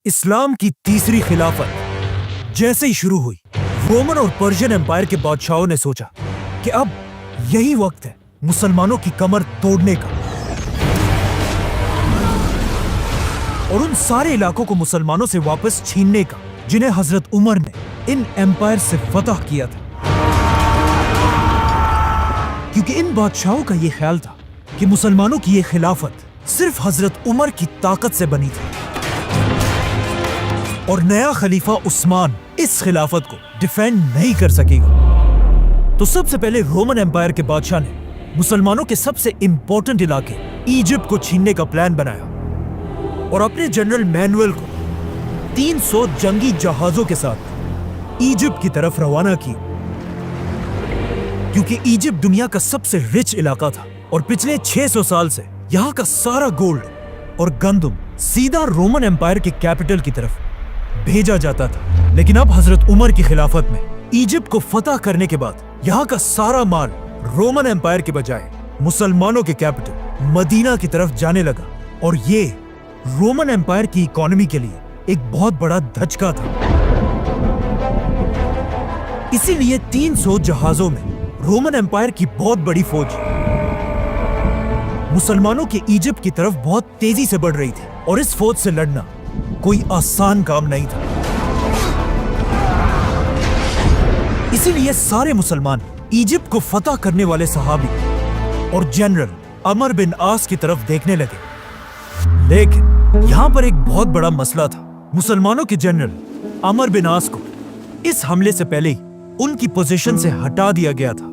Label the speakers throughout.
Speaker 1: اسلام کی تیسری خلافت جیسے ہی شروع ہوئی، رومن اور پرشین امپائر کے بادشاہوں نے سوچا کہ اب یہی وقت ہے مسلمانوں کی کمر توڑنے کا اور ان سارے علاقوں کو مسلمانوں سے واپس چھیننے کا جنہیں حضرت عمر نے ان امپائر سے فتح کیا تھا، کیونکہ ان بادشاہوں کا یہ خیال تھا کہ مسلمانوں کی یہ خلافت صرف حضرت عمر کی طاقت سے بنی تھی اور نیا خلیفہ عثمان اس خلافت کو ڈیفینڈ نہیں کر سکے گا۔ تو سب سے پہلے رومن امپائر کے بادشاہ نے مسلمانوں کے سب سے امپورٹنٹ علاقے ایجپٹ کو چھیننے کا پلان بنایا اور اپنے جنرل مینوئل کو 300 جنگی جہازوں کے ساتھ ایجپٹ کی طرف روانہ کی، کیونکہ ایجپٹ دنیا کا سب سے رچ علاقہ تھا اور پچھلے 600 سال سے یہاں کا سارا گولڈ اور گندم سیدھا رومن امپائر کے کیپٹل کی طرف بھیجا جاتا تھا۔ لیکن اب حضرت عمر کی خلافت میں ایجپٹ کو فتح کرنے کے بعد یہاں کا سارا مال رومن امپائر کے بجائے مسلمانوں کے کیپٹل مدینہ کی طرف جانے لگا اور یہ رومن امپائر کی اکانومی کے لیے ایک بہت بڑا دھچکا تھا۔ اسی لیے 300 جہازوں میں رومن امپائر کی بہت بڑی فوج مسلمانوں کے ایجپٹ کی طرف بہت تیزی سے بڑھ رہی تھی اور اس فوج سے لڑنا کوئی آسان کام نہیں تھا۔ اسی لیے سارے مسلمان ایجپٹ کو فتح کرنے والے صحابی اور جنرل عمر بن عاص کی طرف دیکھنے لگے، لیکن یہاں پر ایک بہت بڑا مسئلہ تھا۔ مسلمانوں کے جنرل عمر بن عاص کو اس حملے سے پہلے ہی ان کی پوزیشن سے ہٹا دیا گیا تھا۔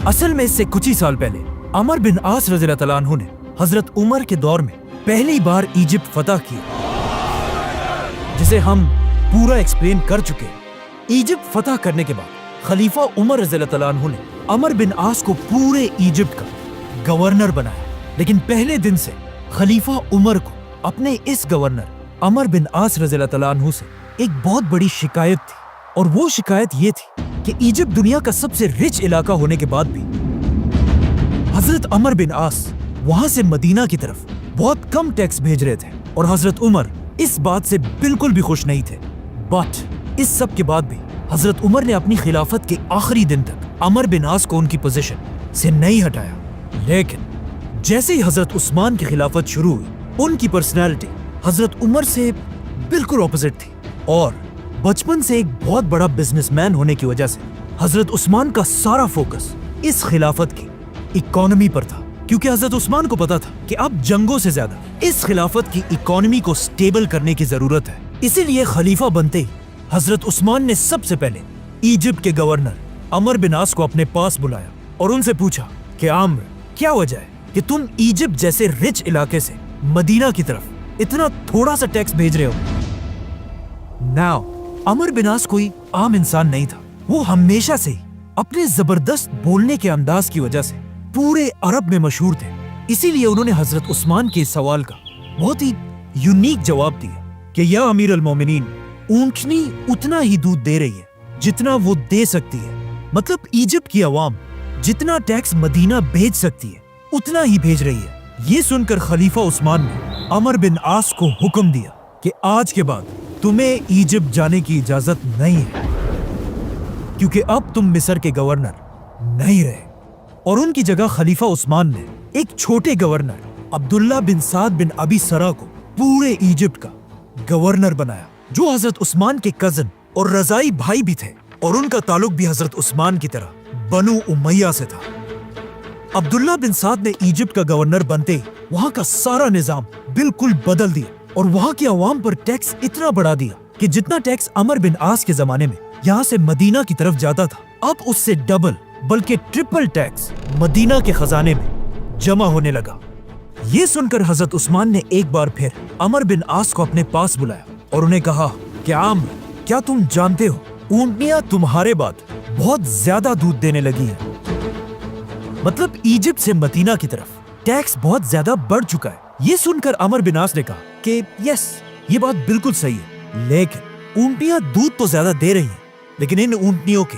Speaker 1: اصل میں اس سے کچھ ہی سال پہلے عمر بن عاص رضی اللہ تعالیٰ عنہ نے حضرت عمر کے دور میں پہلی بار ایجپٹ فتح کیا، جسے ہم پورا ایکسپلین کر چکے۔ ایجپٹ فتح کرنے کے بعد خلیفہ عمر رضی اللہ تعالیٰ عنہ نے عمر بن عاص کو پورے ایجپٹ کا گورنر بنایا، لیکن پہلے دن سے خلیفہ عمر کو اپنے اس گورنر عمر بن عاص رضی اللہ تعالیٰ عنہ سے ایک بہت بڑی شکایت تھی، اور وہ شکایت یہ تھی کہ ایجپٹ دنیا کا سب سے رچ علاقہ ہونے کے بعد بھی حضرت عمر بن عاص وہاں سے مدینہ کی طرف بہت کم ٹیکس بھیج رہے تھے، اور حضرت عمر اس بات سے بالکل بھی خوش نہیں تھے۔ بٹ اس سب کے بعد بھی حضرت عمر نے اپنی خلافت کے آخری دن تک عمر بن عاص کو ان کی پوزیشن سے نہیں ہٹایا۔ لیکن جیسے ہی حضرت عثمان کی خلافت شروع ہوئی، ان کی پرسنالٹی حضرت عمر سے بالکل اپوزٹ تھی، اور بچپن سے ایک بہت بڑا بزنس مین ہونے کی وجہ سے حضرت عثمان کا سارا فوکس اس خلافت کی اکانومی پر تھا، کیونکہ حضرت عثمان کو پتا تھا کہ اب جنگوں سے زیادہ اس خلافت کی اکانومی کو سٹیبل کرنے کی ضرورت ہے۔ اسی لیے خلیفہ بنتے ہی حضرت عثمان نے سب سے پہلے ایجپٹ کے گورنر عمر بن عاص کو اپنے پاس بلایا اور ان سے پوچھا کہ عامر، کیا وجہ ہے کہ تم ایجپٹ جیسے رچ علاقے سے مدینہ کی طرف اتنا تھوڑا سا ٹیکس بھیج رہے ہو؟ ناؤ عمر بن عاص کوئی عام انسان نہیں تھا، وہ ہمیشہ سے ہی اپنے زبردست بولنے کے انداز کی وجہ سے پورے عرب میں مشہور تھے۔ اسی لیے انہوں نے حضرت عثمان کے سوال کا بہت ہی یونیک جواب دیا کہ یا امیر المومنین، اونٹنی اتنا ہی دودھ دے رہی ہے جتنا وہ دے سکتی ہے، مطلب ایجپٹ کی عوام جتنا ٹیکس مدینہ بھیج سکتی ہے اتنا ہی بھیج رہی ہے۔ یہ سن کر خلیفہ عثمان نے عمر بن عاص کو حکم دیا کہ آج کے بعد تمہیں ایجپٹ جانے کی اجازت نہیں ہے، کیونکہ اب تم مصر کے گورنر نہیں رہے، اور ان کی جگہ خلیفہ عثمان نے ایک چھوٹے گورنر عبداللہ بن سعد بن ابی سرا کو پورے ایجپٹ کا گورنر بنایا، جو حضرت عثمان کے کزن اور رضائی بھائی بھی تھے، اور ان کا تعلق بھی حضرت عثمان کی طرح بنو امیہ سے تھا۔ عبداللہ بن سعد نے ایجپٹ کا گورنر بنتے ہی وہاں کا سارا نظام بالکل بدل دیا اور وہاں کی عوام پر ٹیکس اتنا بڑھا دیا کہ جتنا ٹیکس عمر بن عاص کے زمانے میں یہاں سے مدینہ کی طرف جاتا تھا، اب اس سے ڈبل بلکہ ٹرپل ٹیکس مدینہ کے خزانے میں جمع ہونے لگا۔ یہ سن کر حضرت عثمان نے ایک بار پھر عمر بن عاص کو اپنے پاس بلایا اور انہیں کہا کہ عامر، کیا تم جانتے ہو اونٹنیاں تمہارے بعد بہت زیادہ دودھ دینے لگی ہیں؟ مطلب ایجپٹ سے مدینہ کی طرف ٹیکس بہت زیادہ بڑھ چکا ہے۔ یہ سن کر عمر بن عاص نے کہا کہ یس، یہ بات بالکل صحیح ہے، لیکن اونٹنیاں دودھ تو زیادہ دے رہی ہیں، لیکن ان اونٹنیوں کے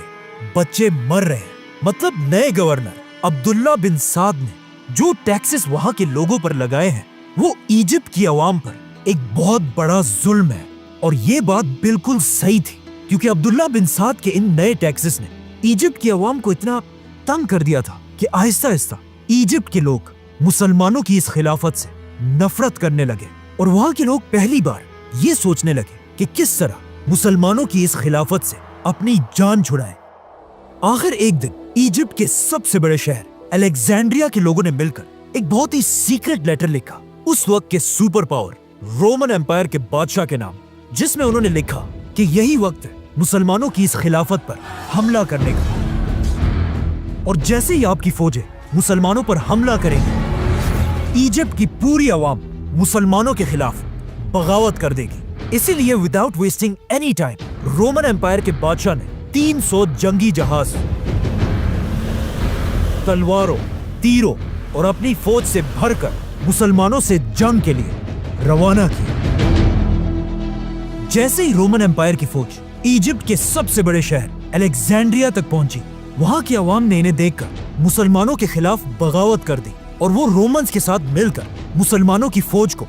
Speaker 1: بچے مر رہے ہیں۔ مطلب نئے گورنر عبداللہ بن سعد نے جو ٹیکسز وہاں کے لوگوں پر لگائے ہیں وہ ایجپٹ کی عوام پر ایک بہت بڑا ظلم ہے، اور یہ بات بالکل صحیح تھی، کیونکہ عبداللہ بن سعد کے ان نئے ٹیکسز نے ایجپٹ کی عوام کو اتنا تنگ کر دیا تھا کہ آہستہ آہستہ ایجپٹ کے لوگ مسلمانوں کی اس خلافت سے نفرت کرنے لگے، اور وہاں کے لوگ پہلی بار یہ سوچنے لگے کہ کس طرح مسلمانوں کی اس خلافت سے اپنی جان چھڑائیں۔ آخر ایک دن ایجپٹ کے سب سے بڑے شہر الیگزینڈریا کے لوگوں نے مل کر ایک بہت ہی سیکرٹ لیٹر لکھا اس وقت کے سپر پاور رومن امپائر کے بادشاہ کے نام، جس میں انہوں نے لکھا کہ یہی وقت ہے مسلمانوں کی اس خلافت پر حملہ کرنے کا، اور جیسے ہی آپ کی فوجیں مسلمانوں پر حملہ کریں گی، ایجپٹ کی پوری عوام مسلمانوں کے خلاف بغاوت کر دے گی۔ اسی لیے without wasting any time Roman empire کے بادشاہ نے 300 جنگی جہاز، تلواروں، تیروں اور اپنی فوج سے بھر کر مسلمانوں سے جنگ کے لیے روانہ کیا۔ جیسے ہی رومن امپائر کی فوج ایجپٹ کے سب سے بڑے شہر الیگزینڈریا تک پہنچی، وہاں کی عوام نے انہیں دیکھ کر مسلمانوں کے خلاف بغاوت کر دی، اور وہ رومنز کے ساتھ مل کر مسلمانوں کی فوج کو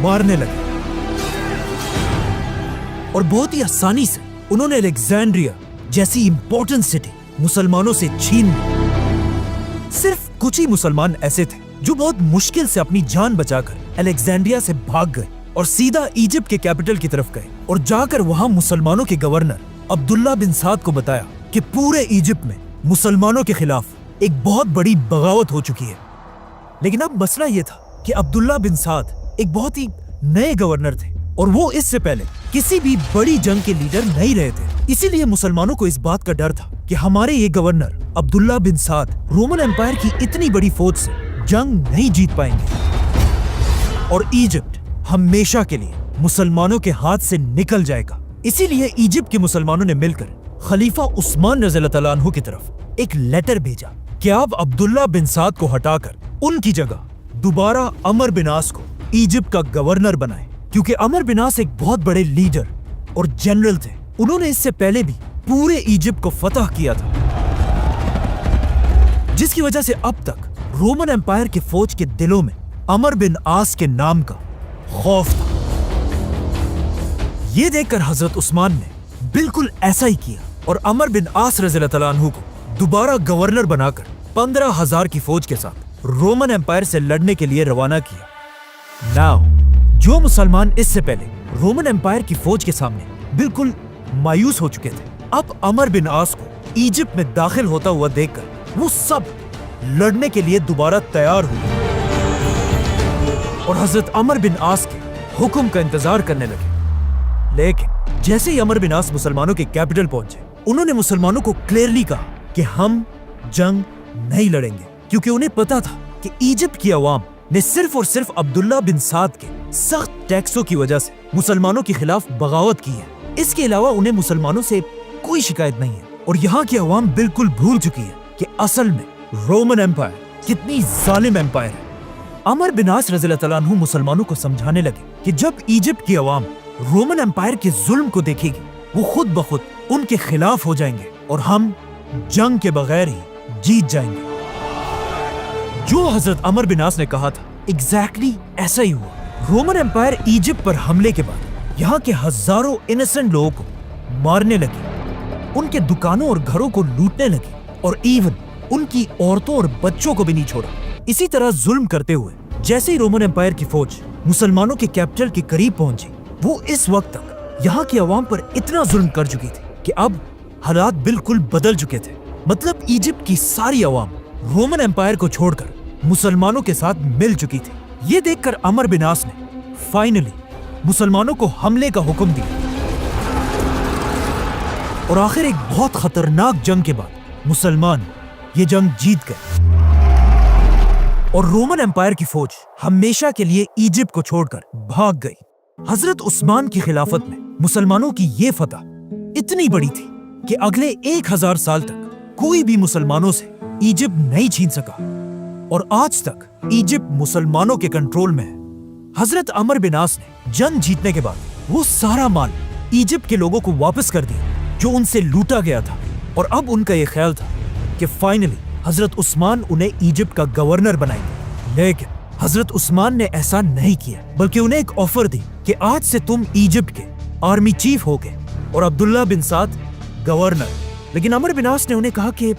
Speaker 1: مارنے لگے، اور بہت ہی آسانی سے انہوں نے الیگزینڈریا جیسی امپورٹنٹ سٹی مسلمانوں سے چھین لی۔ صرف کچھ ہی مسلمان ایسے تھے جو بہت مشکل سے اپنی جان بچا کر الیگزینڈریا سے بھاگ گئے اور سیدھا ایجپٹ کے کیپٹل کی طرف گئے، اور جا کر وہاں مسلمانوں کے گورنر عبداللہ بن سعد کو بتایا کہ پورے ایجپٹ میں مسلمانوں کے خلاف ایک بہت بڑی بغاوت ہو چکی ہے۔ لیکن اب مسئلہ یہ تھا کہ عبداللہ بن سعد ایک بہت ہی نئے گورنر تھے، اور وہ اس سے پہلے کسی بھی بڑی جنگ کے لیڈر نہیں رہے تھے۔ اسی لیے مسلمانوں کو اس بات کا ڈر تھا کہ ہمارے یہ گورنر عبداللہ بن سعد رومن امپائر کی اتنی بڑی فوج سے جنگ نہیں جیت پائیں گے، اور ایجپٹ ہمیشہ کے لیے مسلمانوں کے ہاتھ سے نکل جائے گا۔ اسی لیے ایجپٹ کے مسلمانوں نے مل کر خلیفہ عثمان رضی اللہ تعالیٰ عنہ کی طرف ایک لیٹر بھیجا کہ آپ عبداللہ بن سعد کو ہٹا کر ان کی جگہ دوبارہ عمر بن عاص کو ایجپٹ کا گورنر بنائیں، کیونکہ عمر بن عاص ایک بہت بڑے لیڈر اور جنرل تھے۔ انہوں نے اس سے پہلے بھی پورے ایجپٹ کو فتح کیا تھا، جس کی وجہ سے اب تک رومن امپائر کے فوج کے دلوں میں عمر بن عاص کے نام کا خوف تھا۔ یہ دیکھ کر حضرت عثمان نے بالکل ایسا ہی کیا، اور عمر بن عاص رضی اللہ تعالیٰ عنہ کو دوبارہ گورنر بنا کر 15,000 کی فوج کے ساتھ رومن امپائر سے لڑنے کے لیے روانہ کیا۔ ناؤ جو مسلمان اس سے پہلے رومن امپائر کی فوج کے سامنے بالکل مایوس ہو چکے تھے، اب عمر بن عاص کو ایجپٹ میں داخل ہوتا ہوا دیکھ کر وہ سب لڑنے کے لیے دوبارہ تیار ہوئے، اور حضرت عمر بن عاص کے حکم کا انتظار کرنے لگے۔ لیکن جیسے ہی عمر بن عاص مسلمانوں کے کیپٹل پہنچے، انہوں نے مسلمانوں کو کلیئرلی کہا کہ ہم جنگ نہیں لڑیں گے، کیونکہ انہیں پتا تھا کہ ایجپٹ کی عوام نے صرف اور صرف عبداللہ بن سعد کے سخت ٹیکسوں کی وجہ سے مسلمانوں کے خلاف بغاوت کی ہے۔ اس کے علاوہ انہیں مسلمانوں سے کوئی شکایت نہیں ہے، اور یہاں کی عوام بالکل بھول چکی ہے کہ اصل میں رومن امپائر کتنی ظالم امپائر ہے۔ عمر بن عاص رضی اللہ تعالیٰ عنہ مسلمانوں کو سمجھانے لگے کہ جب ایجپٹ کی عوام رومن امپائر کے ظلم کو دیکھے گی، وہ خود بخود ان کے خلاف ہو جائیں گے، اور ہم جنگ کے بغیر ہی جیت جائیں گے۔ جو حضرت عمر بن عاص نے کہا تھا ایگزیکٹلی ایسا ہی ہوا۔ رومن امپائر ایجپٹ پر حملے کے بعد یہاں کے ہزاروں انسنٹ لوگوں کو مارنے لگی، ان کے دکانوں اور گھروں کو لوٹنے لگی، اور ایون ان کی عورتوں اور بچوں کو بھی نہیں چھوڑا۔ اسی طرح ظلم کرتے ہوئے جیسے ہی رومن امپائر کی فوج مسلمانوں کے کیپٹل کے قریب پہنچی، وہ اس وقت تک یہاں کی عوام پر اتنا ظلم کر چکی تھی کہ اب حالات بالکل بدل چکے تھے۔ مطلب ایجپٹ کی ساری عوام رومن امپائر کو چھوڑ کر مسلمانوں کے ساتھ مل چکی تھی۔ یہ دیکھ کر عمر بن عاص نے فائنلی مسلمانوں کو حملے کا حکم دیا، اور آخر ایک بہت خطرناک جنگ کے بعد مسلمان یہ جنگ جیت گئے، اور رومن امپائر کی فوج ہمیشہ کے لیے ایجپٹ کو چھوڑ کر بھاگ گئی۔ حضرت عثمان کی خلافت میں مسلمانوں کی یہ فتح اتنی بڑی تھی کہ اگلے 1000 سال تک کوئی بھی مسلمانوں سے ایجپٹ نہیں چھین سکا، اور آج تک ایجپٹ مسلمانوں کے کنٹرول میں ہے۔ حضرت عمر بن عاص نے جنگ جیتنے کے بعد وہ سارا مال ایجپٹ کے لوگوں کو واپس کر دیا جو ان سے لوٹا گیا تھا، اور اب ان کا یہ خیال تھا کہ فائنلی حضرت عثمان انہیں ایجپٹ کا گورنر بنائیں گے۔ لیکن حضرت عثمان نے ایسا نہیں کیا، بلکہ انہیں ایک آفر دی کہ آج سے تم ایجپٹ کے آرمی چیف ہو گئے اور عبداللہ بن سعد گورنر۔ لیکن عمرو بن عاص نے انہیں کہا کہ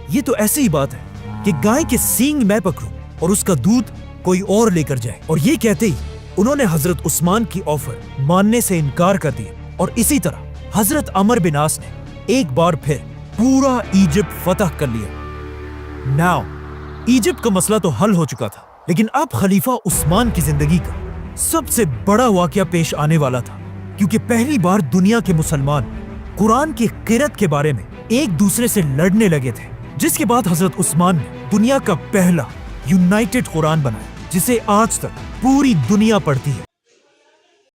Speaker 1: یہ تو ایسی ہی بات ہے کہ گائے کے سینگ میں پکڑوں اور اس کا دودھ کوئی اور لے کر جائے، اور یہ کہتے ہی انہوں نے حضرت عثمان کی آفر ماننے سے انکار کر دیا، اور اسی طرح حضرت عمرو بن عاص نے ایک بار پھر پورا ایجپٹ فتح کر لیا۔ ناؤ ایجپٹ کا مسئلہ تو حل ہو چکا تھا، لیکن اب خلیفہ عثمان کی زندگی کا سب سے بڑا واقعہ پیش آنے والا تھا، کیونکہ پہلی بار دنیا کے مسلمان قرآن کی قرأت کے بارے میں ایک دوسرے سے لڑنے لگے تھے، جس کے بعد حضرت عثمان نے دنیا کا پہلا یونائٹڈ قرآن بنایا، جسے آج تک پوری دنیا پڑھتی ہے۔